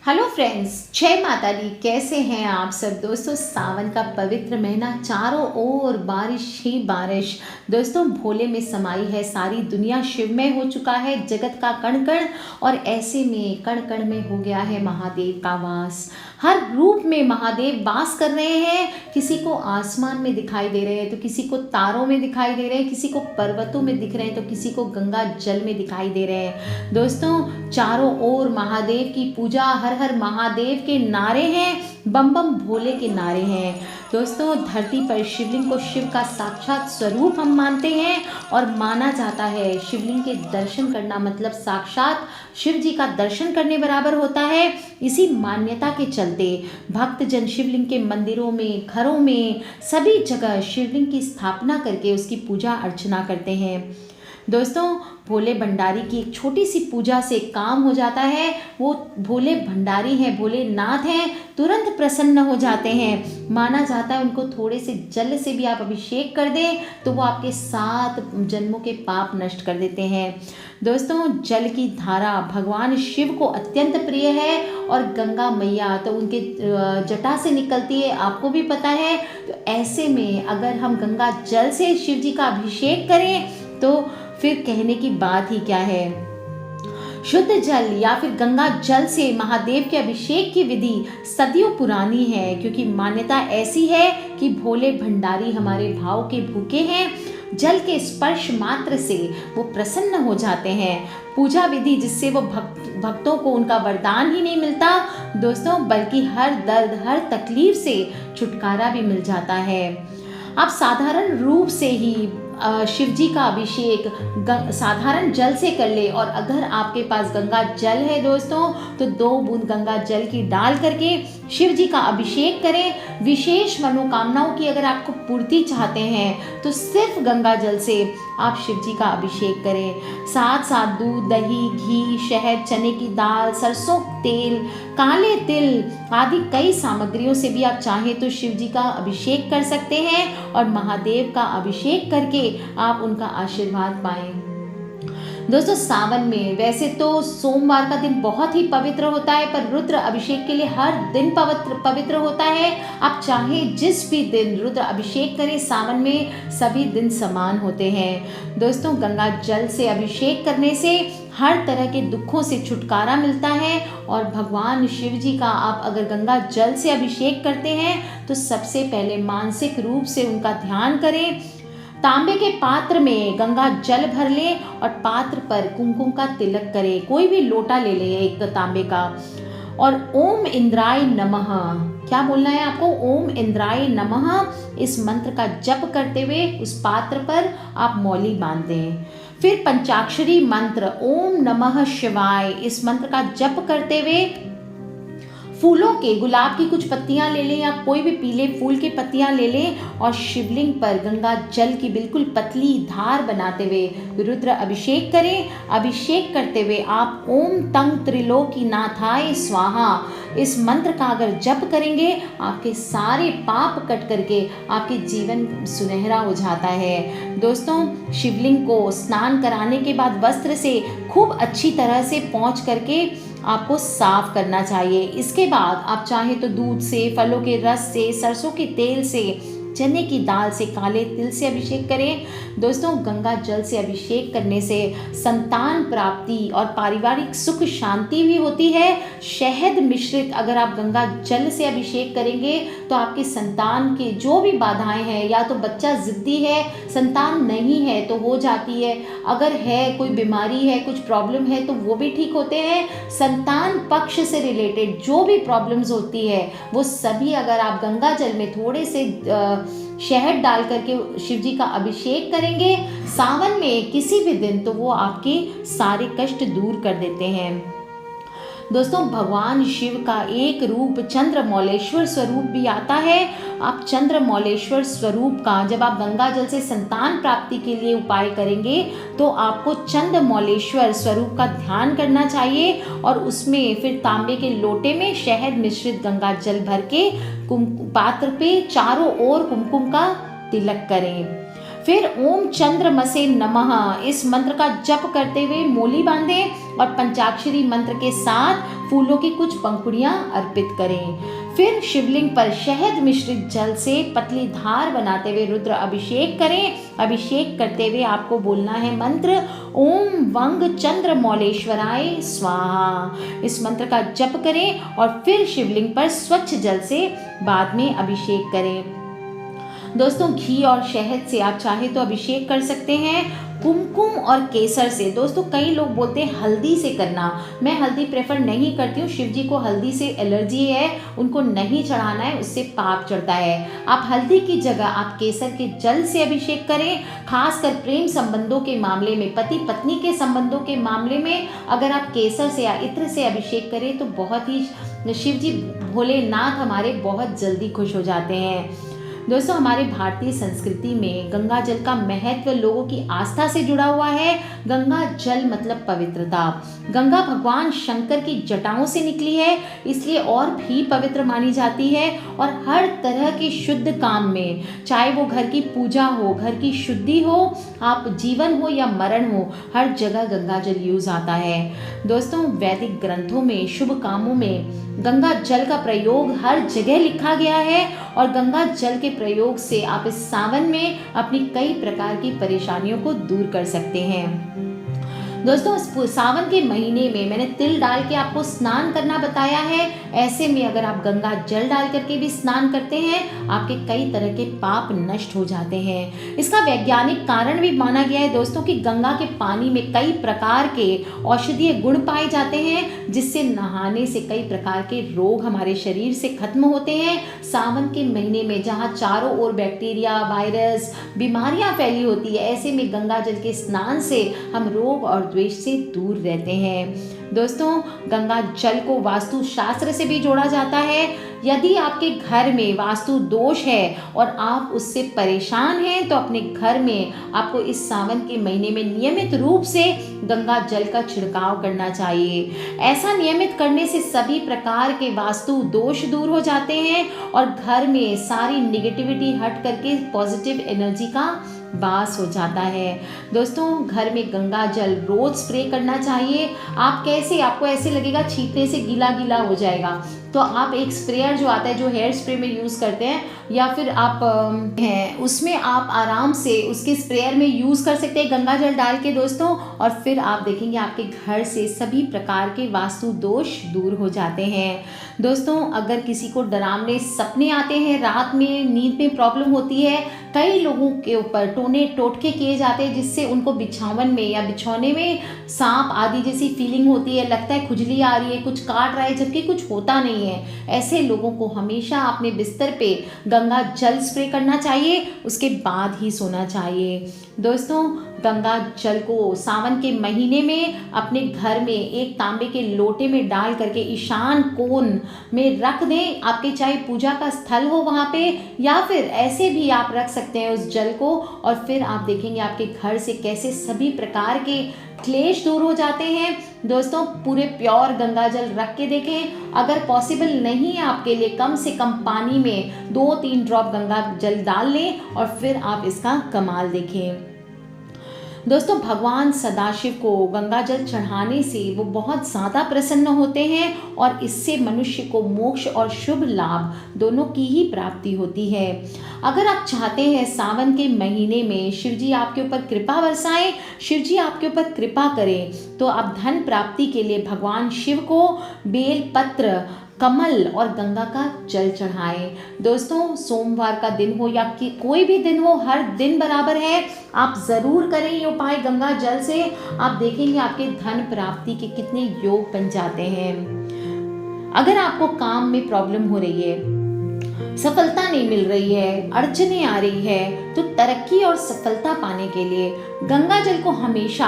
Hello friends, जय माता दी। कैसे हैं आप सब दोस्तों। सावन का पवित्र महीना, चारों ओर बारिश ही बारिश। दोस्तों, भोले में समाई है सारी दुनिया, शिवमय हो चुका है जगत का कण कण, और ऐसे में कण कण में हो गया है महादेव का वास। हर रूप में महादेव वास कर रहे हैं। किसी को आसमान में दिखाई दे रहे हैं, तो किसी को तारों में दिखाई दे रहे हैं, किसी को पर्वतों में दिख रहे हैं, तो किसी को गंगा जल में दिखाई दे रहे हैं। दोस्तों, चारों ओर महादेव की पूजा, हर हर महादेव के नारे हैं, बम बम भोले के नारे हैं। दोस्तों, धरती पर शिवलिंग को शिव का साक्षात स्वरूप हम मानते हैं, और माना जाता है शिवलिंग के दर्शन करना मतलब साक्षात शिव जी का दर्शन करने बराबर होता है। इसी मान्यता के चलते भक्तजन शिवलिंग के मंदिरों में, घरों में, सभी जगह शिवलिंग की स्थापना करके उसकी पूजा अर्चना करते हैं। दोस्तों, भोले भंडारी की एक छोटी सी पूजा से काम हो जाता है। वो भोले भंडारी हैं, भोलेनाथ हैं, तुरंत प्रसन्न हो जाते हैं। माना जाता है उनको थोड़े से जल से भी आप अभिषेक कर दें तो वो आपके 7 जन्मों के पाप नष्ट कर देते हैं। दोस्तों, जल की धारा भगवान शिव को अत्यंत प्रिय है, और गंगा मैया तो उनके जटा से निकलती है, आपको भी पता है। तो ऐसे में अगर हम गंगा जल से शिव जी का अभिषेक करें तो फिर कहने की बात ही क्या है। शुद्ध जल या फिर गंगा जल से महादेव के अभिषेक की विधि सदियों पुरानी है, क्योंकि मान्यता ऐसी है कि भोले भंडारी हमारे भाव के भूखे हैं। जल के स्पर्श मात्र से वो प्रसन्न हो जाते हैं। पूजा विधि जिससे वो भक्तों को उनका वरदान ही नहीं मिलता दोस्तों, बल्कि हर दर्द, हर तकलीफ से छुटकारा भी मिल जाता है। आप साधारण रूप से ही शिव जी का अभिषेक साधारण जल से कर ले, और अगर आपके पास गंगा जल है दोस्तों, तो 2 बूंद गंगा जल की डाल करके शिव जी का अभिषेक करें। विशेष मनोकामनाओं की अगर आपको पूर्ति चाहते हैं तो सिर्फ गंगा जल से आप शिव जी का अभिषेक करें। साथ साथ दूध, दही, घी, शहद, चने की दाल, सरसों तेल, काले तिल आदि कई सामग्रियों से भी आप चाहें तो शिव जी का अभिषेक कर सकते हैं, और महादेव का अभिषेक करके आप उनका आशीर्वाद पाएं। दोस्तों, सावन में वैसे तो सोमवार का दिन बहुत ही पवित्र होता है, पर रुद्र अभिषेक के लिए हर दिन पवित्र होता है। आप चाहे जिस भी दिन रुद्र अभिषेक करें, सावन में सभी दिन समान होते हैं। दोस्तों, गंगा जल से अभिषेक करने से हर तरह के दुखों से छुटकारा मिलता है, और भगवान शिव जी का आप अगर गंगा जल से अभिषेक करते हैं तो सबसे पहले मानसिक रूप से उनका ध्यान करें। तांबे के पात्र में गंगा जल भर लें और पात्र पर कुमकुम का तिलक करें। कोई भी लोटा ले लें एक तांबे का, और ओम इंद्राय नमः, क्या बोलना है आपको, ओम इंद्राय नमः इस मंत्र का जप करते हुए उस पात्र पर आप मौली बांध दें। फिर पंचाक्षरी मंत्र ओम नमः शिवाय इस मंत्र का जप करते हुए फूलों के, गुलाब की कुछ पत्तियां ले लें या कोई भी पीले फूल की पत्तियां ले लें, और शिवलिंग पर गंगा जल की बिल्कुल पतली धार बनाते हुए रुद्र अभिषेक करें। अभिषेक करते हुए आप ओम तंग त्रिलोकीनाथाय स्वाहा इस मंत्र का अगर जप करेंगे, आपके सारे पाप कट करके आपके जीवन सुनहरा हो जाता है। दोस्तों, शिवलिंग को स्नान कराने के बाद वस्त्र से खूब अच्छी तरह से पोंछ करके आपको साफ करना चाहिए। इसके बाद आप चाहें तो दूध से, फलों के रस से, सरसों के तेल से, चने की दाल से, काले तिल से अभिषेक करें। दोस्तों, गंगा जल से अभिषेक करने से संतान प्राप्ति और पारिवारिक सुख शांति भी होती है। शहद मिश्रित अगर आप गंगा जल से अभिषेक करेंगे तो आपके संतान के जो भी बाधाएं हैं, या तो बच्चा जिद्दी है, संतान नहीं है तो हो जाती है, अगर है कोई बीमारी है, कुछ प्रॉब्लम है तो वो भी ठीक होते हैं। संतान पक्ष से रिलेटेड जो भी प्रॉब्लम्स होती है वो सभी अगर आप गंगा जल में थोड़े से शहद डाल करके शिव जी का अभिषेक करेंगे सावन में किसी भी दिन, तो वो आपके सारे कष्ट दूर कर देते हैं। दोस्तों, भगवान शिव का एक रूप चंद्रमौलेश्वर स्वरूप भी आता है। आप चंद्रमौलेश्वर स्वरूप का जब आप गंगा जल से संतान प्राप्ति के लिए उपाय करेंगे तो आपको चंद्रमौलेश्वर स्वरूप का ध्यान करना चाहिए, और उसमें फिर तांबे के लोटे में शहद मिश्रित गंगा जल भर के पात्र पे चारों ओर कुमकुम का तिलक करें। फिर ओम चंद्रमसे नमः इस मंत्र का जप करते हुए मोली बांधें और पंचाक्षरी मंत्र के साथ फूलों की कुछ पंखुड़ियां अर्पित करें। फिर शिवलिंग पर शहद मिश्रित जल से पतली धार बनाते हुए रुद्र अभिषेक करें। अभिषेक करते हुए आपको बोलना है मंत्र ओम वंग चंद्र मौलेश्वराय स्वाहा। इस मंत्र का जप करें और फिर शिवलिंग पर स्वच्छ जल से बाद में अभिषेक करें। दोस्तों घी और शहद से आप चाहे तो अभिषेक कर सकते हैं। कुमकुम और केसर से, दोस्तों कई लोग बोलते हैं हल्दी से करना, मैं हल्दी प्रेफर नहीं करती हूँ। शिव जी को हल्दी से एलर्जी है, उनको नहीं चढ़ाना है, उससे पाप चढ़ता है। आप हल्दी की जगह आप केसर के जल से अभिषेक करें। खासकर प्रेम संबंधों के मामले में, पति पत्नी के संबंधों के मामले में अगर आप केसर से या इत्र से अभिषेक करें तो बहुत ही शिव जी भोलेनाथ हमारे बहुत जल्दी खुश हो जाते हैं। दोस्तों हमारे भारतीय संस्कृति में गंगा जल का महत्व लोगों की आस्था से जुड़ा हुआ है। गंगा जल मतलब पवित्रता। गंगा भगवान शंकर की जटाओं से निकली है, इसलिए और भी पवित्र मानी जाती है। और हर तरह के शुद्ध काम में, चाहे वो घर की पूजा हो, घर की शुद्धि हो, आप जीवन हो या मरण हो, हर जगह गंगा जल यूज आता है। दोस्तों वैदिक ग्रंथों में शुभ कामों में गंगा जल का प्रयोग हर जगह लिखा गया है और गंगा जल के प्रयोग से आप इस सावन में अपनी कई प्रकार की परेशानियों को दूर कर सकते हैं। दोस्तों सावन के महीने में मैंने तिल डाल के आपको स्नान करना बताया है। ऐसे में अगर आप गंगा जल डाल करके भी स्नान करते हैं, आपके कई तरह के पाप नष्ट हो जाते हैं। इसका वैज्ञानिक कारण भी माना गया है दोस्तों कि गंगा के पानी में कई प्रकार के औषधीय गुण पाए जाते हैं, जिससे नहाने से कई प्रकार के रोग हमारे शरीर से खत्म होते हैं। सावन के महीने में जहाँ चारों ओर बैक्टीरिया, वायरस, बीमारियां फैली होती है, ऐसे में गंगा जल के स्नान से हम रोग और द्वेष से दूर रहते हैं। दोस्तों गंगा जल को वास्तु शास्त्र से भी जोड़ा जाता है। यदि आपके घर में वास्तु दोष है और आप उससे परेशान हैं तो अपने घर में आपको इस सावन के महीने में नियमित रूप से गंगा जल का छिड़काव करना चाहिए। ऐसा नियमित करने से सभी प्रकार के वास्तु दोष दूर हो जाते हैं और घर में सारी निगेटिविटी हट करके पॉजिटिव एनर्जी का वास हो जाता है। दोस्तों घर में गंगा जल रोज स्प्रे करना चाहिए। आप कैसे, आपको ऐसे लगेगा छींटने से गीला गीला हो जाएगा, तो आप एक स्प्रेयर जो आता है, जो हेयर स्प्रे में यूज़ करते हैं, या फिर आप हैं उसमें आप आराम से उसके स्प्रेयर में यूज़ कर सकते हैं गंगा जल डाल के दोस्तों। और फिर आप देखेंगे आपके घर से सभी प्रकार के वास्तु दोष दूर हो जाते हैं। दोस्तों अगर किसी को डरावने सपने आते हैं, रात में नींद में प्रॉब्लम होती है, कई लोगों के ऊपर टोने टोटके किए जाते हैं जिससे उनको बिछावन में या बिछौने में सांप आदि जैसी फीलिंग होती है, लगता है खुजली आ रही है, कुछ काट रहा है, जबकि कुछ होता नहीं है। ऐसे लोगों को हमेशा अपने बिस्तर पे गंगा जल स्प्रे करना चाहिए, उसके बाद ही सोना चाहिए। दोस्तों गंगा जल को सावन के महीने में अपने घर में एक तांबे के लोटे में डाल करके ईशान कोण में रख दें। आपके चाहे पूजा का स्थल हो वहाँ पे, या फिर ऐसे भी आप रख सकते हैं उस जल को, और फिर आप देखेंगे आपके घर से कैसे सभी प्रकार के क्लेश दूर हो जाते हैं। दोस्तों पूरे प्योर गंगा जल रख के देखें। अगर पॉसिबल नहीं है आपके लिए, कम से कम पानी में 2-3 ड्रॉप गंगा जल डाल लें और फिर आप इसका कमाल देखें। दोस्तों भगवान सदाशिव को गंगा जल चढ़ाने से वो बहुत ज़्यादा प्रसन्न होते हैं और इससे मनुष्य को मोक्ष और शुभ लाभ दोनों की ही प्राप्ति होती है। अगर आप चाहते हैं सावन के महीने में शिव जी आपके ऊपर कृपा बरसाएं, शिव जी आपके ऊपर कृपा करें, तो आप धन प्राप्ति के लिए भगवान शिव को बेल पत्र, कमल और गंगा का जल चढ़ाएं। दोस्तों सोमवार का दिन हो या कि कोई भी दिन हो, हर दिन बराबर है, आप ज़रूर करें ये उपाय गंगा जल से। आप देखेंगे आपके धन प्राप्ति के कितने योग बन जाते हैं। अगर आपको काम में प्रॉब्लम हो रही है, सफलता नहीं मिल रही है, अड़चने आ रही है, तो तरक्की और सफलता पाने के लिए गंगा जल को हमेशा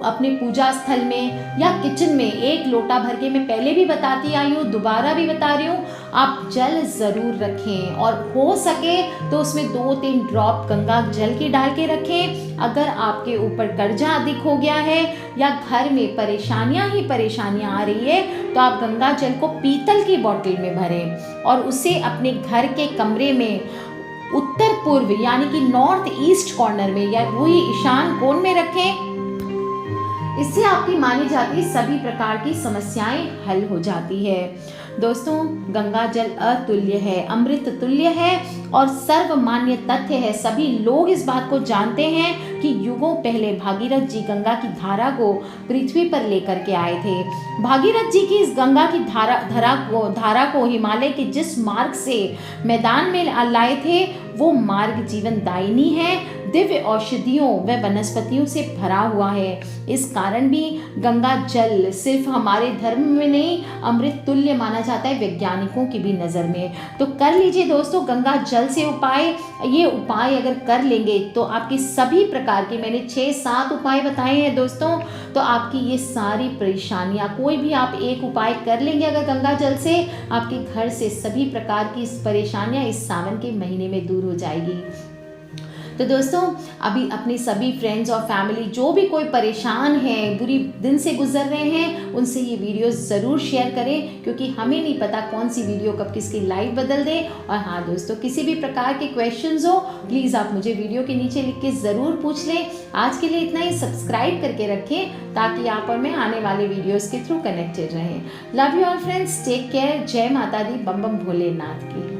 अपने पूजा स्थल में या किचन में एक लोटा भर के, मैं पहले भी बताती आई हूँ, दोबारा भी बता रही हूँ, आप जल ज़रूर रखें और हो सके तो उसमें 2-3 ड्रॉप गंगा जल की डाल के रखें। अगर आपके ऊपर कर्जा अधिक हो गया है या घर में परेशानियां ही परेशानियां आ रही है, तो आप गंगा जल को पीतल की बोतल में भरें और उसे अपने घर के कमरे में उत्तर पूर्व यानी कि नॉर्थ ईस्ट कॉर्नर में या वही ईशान कोण में रखें। इससे आपकी मानी जाती सभी प्रकार की समस्याएं हल हो जाती है। दोस्तों, गंगा जल अतुल्य है, अमृत तुल्य है और सर्वमान्य तथ्य है। सभी लोग इस बात को जानते हैं कि युगों पहले भागीरथ जी गंगा की धारा को पृथ्वी पर लेकर के आए थे। भागीरथ जी की इस गंगा की धारा को हिमालय के जिस मार्ग से मैदान में लाए थे वो मार्ग जीवन दायिनी है, दिव्य औषधियों व वनस्पतियों से भरा हुआ है। इस कारण भी गंगा जल सिर्फ हमारे धर्म में नहीं अमृत तुल्य माना जाता है वैज्ञानिकों की भी नज़र में। तो कर लीजिए दोस्तों गंगा जल से उपाय। ये उपाय अगर कर लेंगे तो आपकी सभी प्रकार के, मैंने 6-7 उपाय बताए हैं दोस्तों, तो आपकी ये सारी परेशानियाँ, कोई भी आप एक उपाय कर लेंगे अगर गंगा जल से, आपके घर से सभी प्रकार की परेशानियाँ इस सावन के महीने में दूर हो जाएगी। तो दोस्तों, अभी अपने सभी फ्रेंड्स और फैमिली जो भी कोई परेशान है, बुरी दिन से गुजर रहे हैं, उनसे ये वीडियो ज़रूर शेयर करें, क्योंकि हमें नहीं पता कौन सी वीडियो कब किसकी लाइफ बदल दे। और हाँ दोस्तों, किसी भी प्रकार के क्वेश्चंस हो प्लीज़ आप मुझे वीडियो के नीचे लिख के ज़रूर पूछ लें। आज के लिए इतना ही, सब्सक्राइब करके रखें ताकि आप और मैं आने वाले वीडियोज़ के थ्रू कनेक्टेड रहें। Love you all friends, take care, जय माता दी, बम बम भोलेनाथ की।